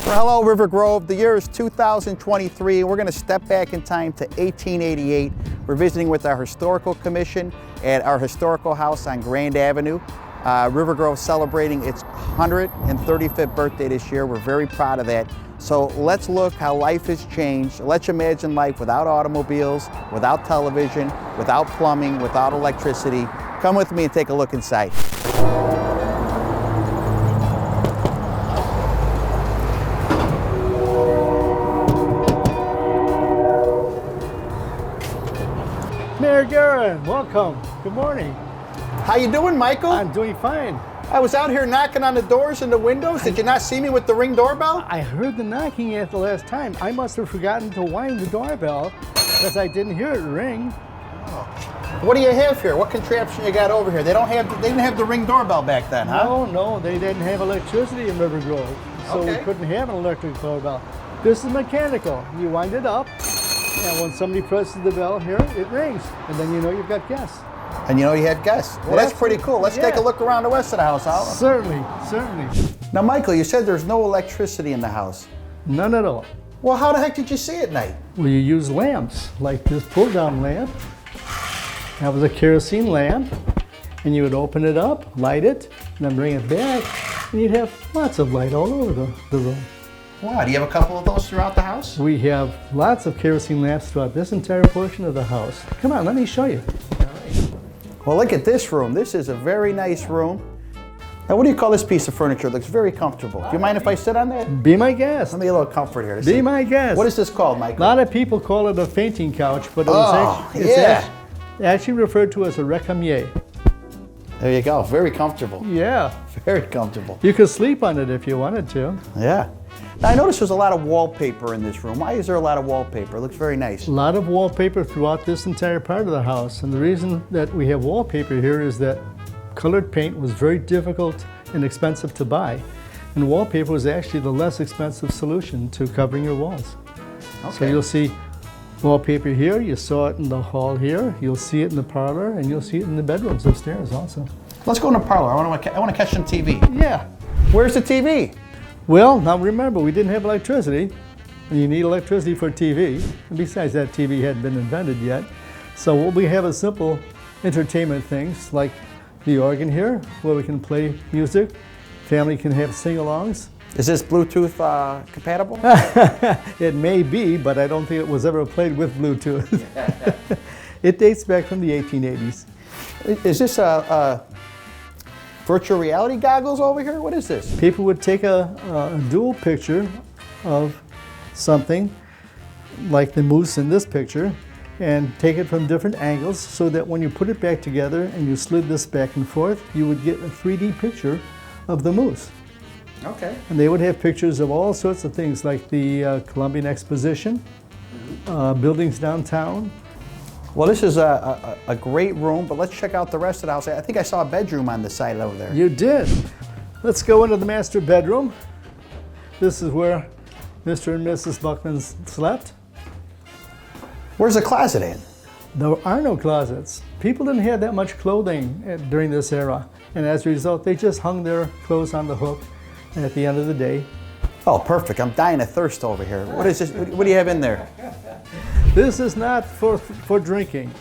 Well, hello, River Grove. The year is 2023. We're going to step back in time to 1888. We're visiting with our Historical Commission at our historical house on Grand Avenue. River Grove celebrating its 135th birthday this year. We're very proud of that. So let's look how life has changed. Let's imagine life without automobiles, without television, without plumbing, without electricity. Come with me and take a look inside. Mayor Guerin, welcome. Good morning. How you doing, Michael? I'm doing fine. I was out here knocking on the doors and the windows. Did you not see me with the Ring doorbell? I heard the knocking at the last time. I must have forgotten to wind the doorbell because I didn't hear it ring. What do you have here? What contraption you got over here? They didn't have the Ring doorbell back then, huh? No, they didn't have electricity in River Grove, so we couldn't have an electric doorbell. This is mechanical. You wind it up, and when somebody presses the bell here, it rings, and then you know you've got guests. And you know you had guests. Well, that's pretty cool. Let's take a look around the rest of the house, Al. Certainly. Now, Michael, you said there's no electricity in the house. None at all. Well, how the heck did you see at night? Well, you use lamps, like this pull-down lamp. That was a kerosene lamp, and you would open it up, light it, and then bring it back, and you'd have lots of light all over the room. Wow, do you have a couple of those throughout the house? We have lots of kerosene lamps throughout this entire portion of the house. Come on, let me show you. Well, look at this room. This is a very nice room. Now, what do you call this piece of furniture? It looks very comfortable. Do you mind if I sit on that? Be my guest. Let me get a little comfort here. Be my guest. What is this called, Michael? A lot of people call it a fainting couch, but it's actually referred to as a recamier. There you go. Very comfortable. Yeah. Very comfortable. You could sleep on it if you wanted to. Yeah. Now, I noticed there's a lot of wallpaper in this room. Why is there a lot of wallpaper? It looks very nice. A lot of wallpaper throughout this entire part of the house. And the reason that we have wallpaper here is that colored paint was very difficult and expensive to buy. And wallpaper was actually the less expensive solution to covering your walls. Okay. So you'll see wallpaper here, you saw it in the hall here, you'll see it in the parlor, and you'll see it in the bedrooms upstairs also. Let's go in the parlor. I want to catch some TV. Yeah. Where's the TV? Well, now remember, we didn't have electricity, and you need electricity for TV. And besides that, TV hadn't been invented yet. So what we have is simple entertainment things like the organ here, where we can play music. Family can have sing-alongs. Is this Bluetooth compatible? It may be, but I don't think it was ever played with Bluetooth. It dates back from the 1880s. Is this virtual reality goggles over here? What is this? People would take a dual picture of something, like the moose in this picture, and take it from different angles so that when you put it back together and you slid this back and forth, you would get a 3D picture of the moose. Okay. And they would have pictures of all sorts of things like the Columbian Exposition, buildings downtown. Well, this is a great room, but let's check out the rest of the house. I think I saw a bedroom on the side over there. You did. Let's go into the master bedroom. This is where Mr. and Mrs. Buckman slept. Where's the closet at? There are no closets. People didn't have that much clothing during this era, and as a result, they just hung their clothes on the hook, and at the end of the day... Oh, perfect. I'm dying of thirst over here. What is this? What do you have in there? This is not for drinking.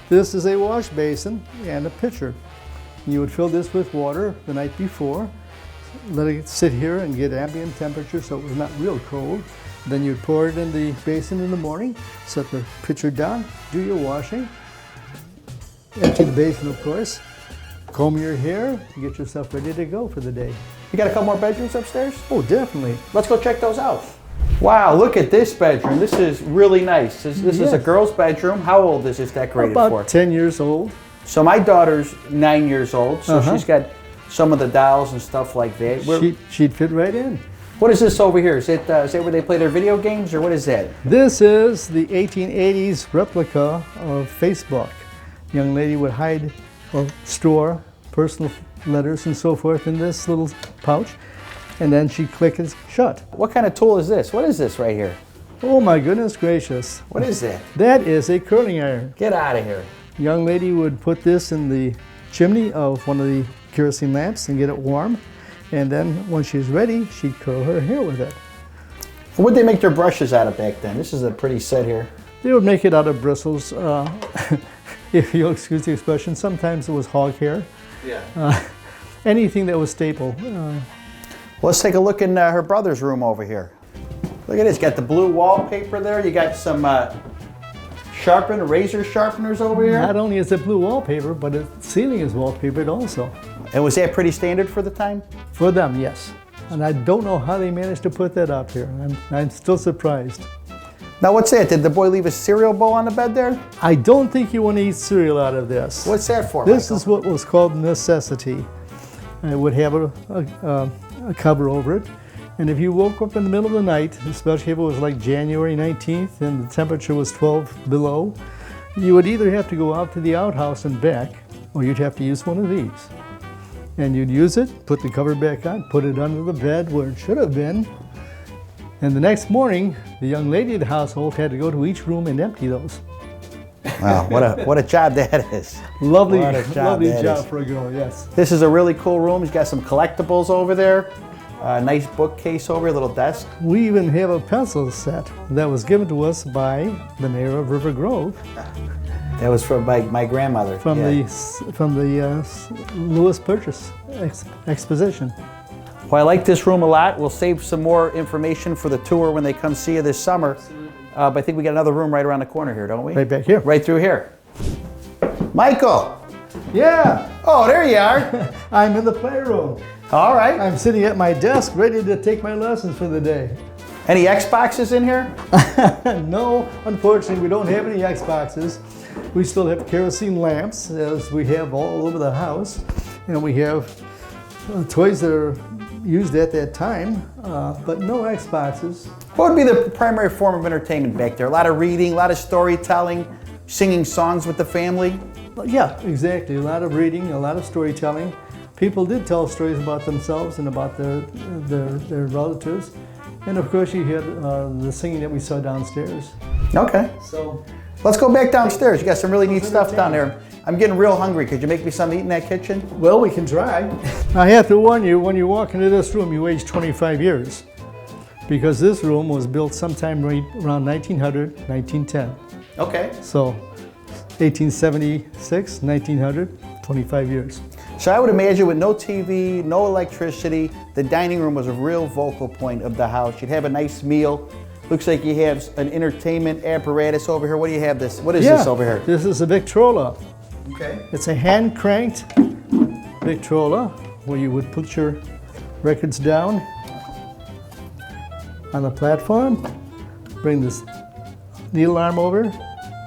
This is a wash basin and a pitcher. You would fill this with water the night before, let it sit here and get ambient temperature so it was not real cold. Then you'd pour it in the basin in the morning, set the pitcher down, do your washing, empty the basin of course, comb your hair, get yourself ready to go for the day. You got a couple more bedrooms upstairs? Oh, definitely. Let's go check those out. Wow, look at this bedroom. This is really nice. This is a girl's bedroom. How old is this decorated for? About 10 years old. So my daughter's 9 years old, so she's got some of the dolls and stuff like that. She'd fit right in. What is this over here? Is that where they play their video games, or what is that? This is the 1880s replica of Facebook. The young lady would hide or store personal letters and so forth in this little pouch, and then she'd click it shut. What kind of tool is this? What is this right here? Oh my goodness gracious. What is that? That is a curling iron. Get out of here. The young lady would put this in the chimney of one of the kerosene lamps and get it warm. And then when she's ready, she'd curl her hair with it. What'd they make their brushes out of back then? This is a pretty set here. They would make it out of bristles, if you'll excuse the expression. Sometimes it was hog hair. Yeah. Anything that was staple. Let's take a look in her brother's room over here. Look at this, got the blue wallpaper there. You got some razor sharpeners over here. Not only is it blue wallpaper, but the ceiling is wallpapered also. And was that pretty standard for the time? For them, yes. And I don't know how they managed to put that up here. I'm still surprised. Now what's that? Did the boy leave a cereal bowl on the bed there? I don't think you want to eat cereal out of this. What's that for, This Michael? is what was called necessity. It would have a cover over it. And if you woke up in the middle of the night, especially if it was like January 19th and the temperature was 12 below, you would either have to go out to the outhouse and back, or you'd have to use one of these. And you'd use it, put the cover back on, put it under the bed where it should have been. And the next morning, the young lady of the household had to go to each room and empty those. Wow, what a job that is. Lovely, What a job lovely that job is. for a girl, yes. This is a really cool room. He's got some collectibles over there. Nice bookcase over here, little desk. We even have a pencil set that was given to us by the mayor of River Grove That was from my grandmother. from Yeah. the Lewis Purchase Exposition. Well, I like this room a lot. We'll save some more information for the tour when they come see you this summer. But I think we got another room right around the corner here, don't we? Right back here. Right through here. Michael! Yeah, Oh, there you are. I'm in the playroom. All right. I'm sitting at my desk ready to take my lessons for the day. Any Xboxes in here? No, unfortunately, we don't have any Xboxes. We still have kerosene lamps, as we have all over the house. And we have toys that are used at that time, but no Xboxes. What would be the primary form of entertainment back there? A lot of reading, a lot of storytelling, singing songs with the family? Yeah, exactly. A lot of reading, a lot of storytelling. People did tell stories about themselves and about their relatives. And of course, you had the singing that we saw downstairs. Okay. So, Let's go back downstairs. You got some really neat stuff down there. I'm getting real hungry. Could you make me something to eat in that kitchen? well, we can try. I have to warn you, when you walk into this room, you age 25 years. Because this room was built sometime right around 1900, 1910. Okay. So, 1876, 1900, 25 years. So I would imagine with no TV, no electricity, the dining room was a real focal point of the house. You'd have a nice meal. Looks like you have an entertainment apparatus over here. What do you have this? What is this over here? This is a Victrola. Okay. It's a hand-cranked Victrola where you would put your records down on the platform, bring this needle arm over,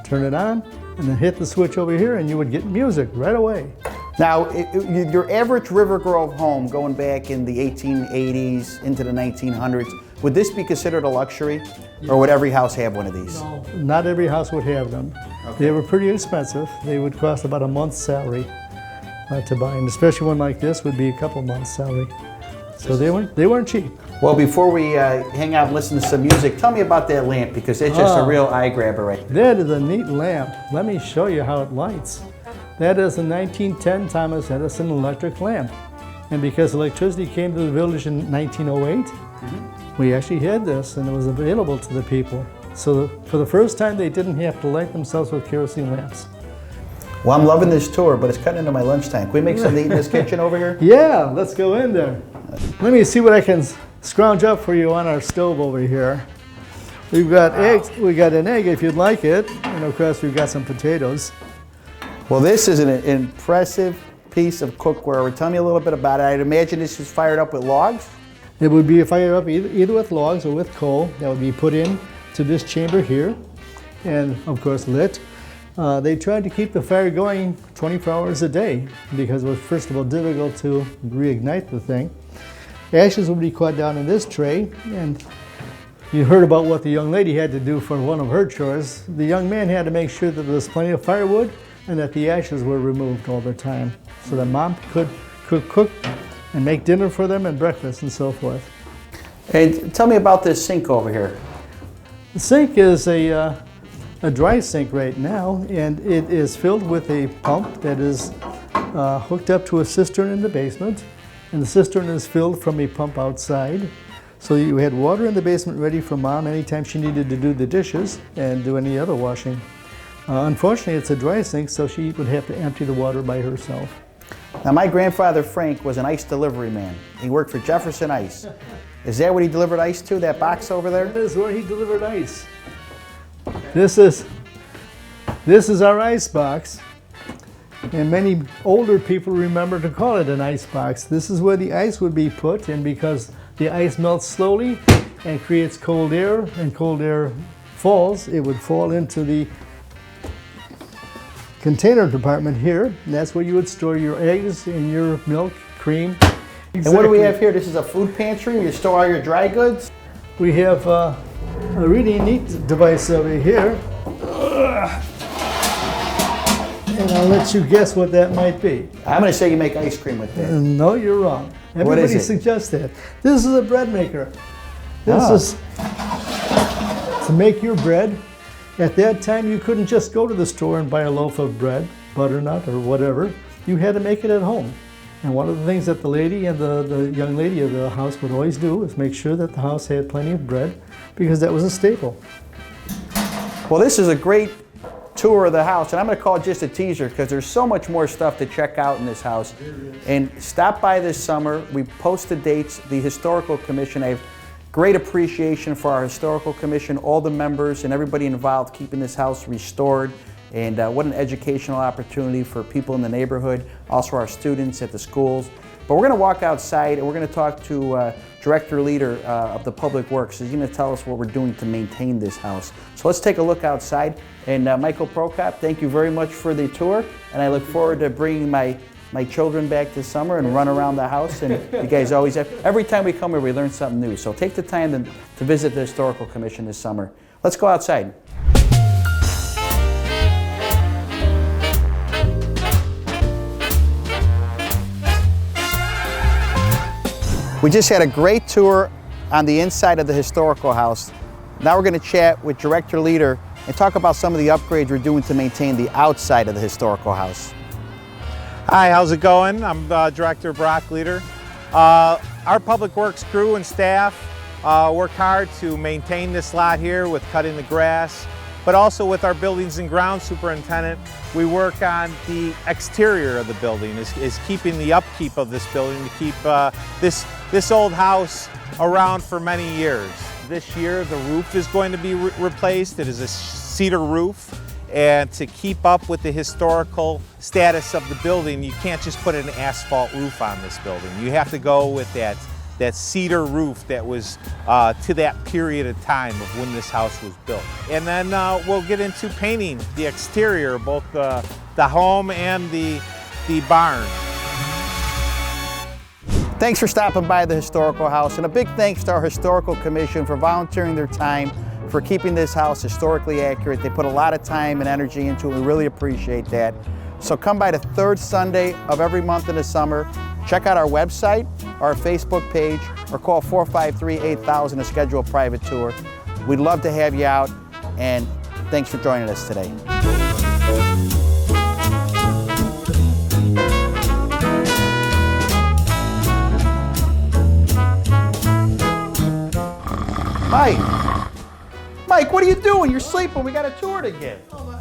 turn it on, and then hit the switch over here and you would get music right away. Now, your average River Grove home going back in the 1880s into the 1900s, would this be considered a luxury? Or would every house have one of these? No, not every house would have them. Okay. They were pretty expensive. They would cost about a month's salary to buy, and especially one like this would be a couple months' salary. So they weren't cheap. Well, before we hang out and listen to some music, tell me about that lamp, because it's just a real eye grabber right there. That is a neat lamp. Let me show you how it lights. That is a 1910 Thomas Edison electric lamp. And because electricity came to the village in 1908, we actually had this and it was available to the people. So for the first time, they didn't have to light themselves with kerosene lamps. Well, I'm loving this tour, but it's cutting into my lunchtime. Can we make something to eat in this kitchen over here? Yeah, let's go in there. Let me see what I can scrounge up for you on our stove over here. We've got eggs. We got an egg if you'd like it, and of course we've got some potatoes. Well, this is an impressive piece of cookware. Tell me a little bit about it. I'd imagine this is fired up with logs? It would be fired up either with logs or with coal. That would be put in to this chamber here, and of course lit. They tried to keep the fire going 24 hours a day because it was first of all difficult to reignite the thing. Ashes would be caught down in this tray, and you heard about what the young lady had to do for one of her chores. The young man had to make sure that there was plenty of firewood and that the ashes were removed all the time so that mom could cook and make dinner for them and breakfast and so forth. And tell me about this sink over here. The sink is a dry sink right now, and it is filled with a pump that is hooked up to a cistern in the basement, and the cistern is filled from a pump outside. So you had water in the basement ready for Mom anytime she needed to do the dishes and do any other washing. Unfortunately, it's a dry sink, so she would have to empty the water by herself. Now, my grandfather Frank was an ice delivery man. He worked for Jefferson Ice. Is that what he delivered ice to, that box over there? That is where he delivered ice. This is our ice box, and many older people remember to call it an ice box. This is where the ice would be put, and because the ice melts slowly and creates cold air, and cold air falls, it would fall into the container department here, and that's where you would store your eggs and your milk, cream. Exactly. And what do we have here? This is a food pantry? You store all your dry goods? We have a really neat device over here. And I'll let you guess what that might be. I'm going to say you make ice cream with that. No, you're wrong. What is Everybody it? suggests that. This is a bread maker. This is to make your bread. At that time, you couldn't just go to the store and buy a loaf of bread, butternut or whatever. You had to make it at home. And one of the things that the lady and the young lady of the house would always do is make sure that the house had plenty of bread, because that was a staple. Well, this is a great tour of the house, and I'm going to call it just a teaser because there's so much more stuff to check out in this house. And stop by this summer. We post the dates. The Historical Commission, I have great appreciation for our Historical Commission, all the members and everybody involved keeping this house restored. And what an educational opportunity for people in the neighborhood, also our students at the schools. But we're going to walk outside and we're going to talk to Director Leader of the Public Works. He's going to tell us what we're doing to maintain this house. So let's take a look outside. And Michael Prokop, thank you very much for the tour. And I look forward to bringing my children back this summer and run around the house. And you guys always have, every time we come here, we learn something new. So take the time to visit the Historical Commission this summer. Let's go outside. We just had a great tour on the inside of the historical house. Now we're going to chat with Director Leader and talk about some of the upgrades we're doing to maintain the outside of the historical house. Hi, how's it going? I'm Director Brock Leader. Our Public Works crew and staff work hard to maintain this lot here with cutting the grass, but also with our Buildings and Grounds Superintendent, we work on the exterior of the building, is keeping the upkeep of this building to keep this old house around for many years. This year the roof is going to be replaced. It is a cedar roof, and to keep up with the historical status of the building, you can't just put an asphalt roof on this building. You have to go with that cedar roof that was to that period of time of when this house was built. And then we'll get into painting the exterior, both the home and the barn. Thanks for stopping by the Historical House, and a big thanks to our Historical Commission for volunteering their time for keeping this house historically accurate. They put a lot of time and energy into it. We really appreciate that. So come by the third Sunday of every month in the summer. Check out our website, our Facebook page, or call 453-8000 to schedule a private tour. We'd love to have you out, and thanks for joining us today. Mike, what are you doing? You're sleeping. We got a tour to give. Oh,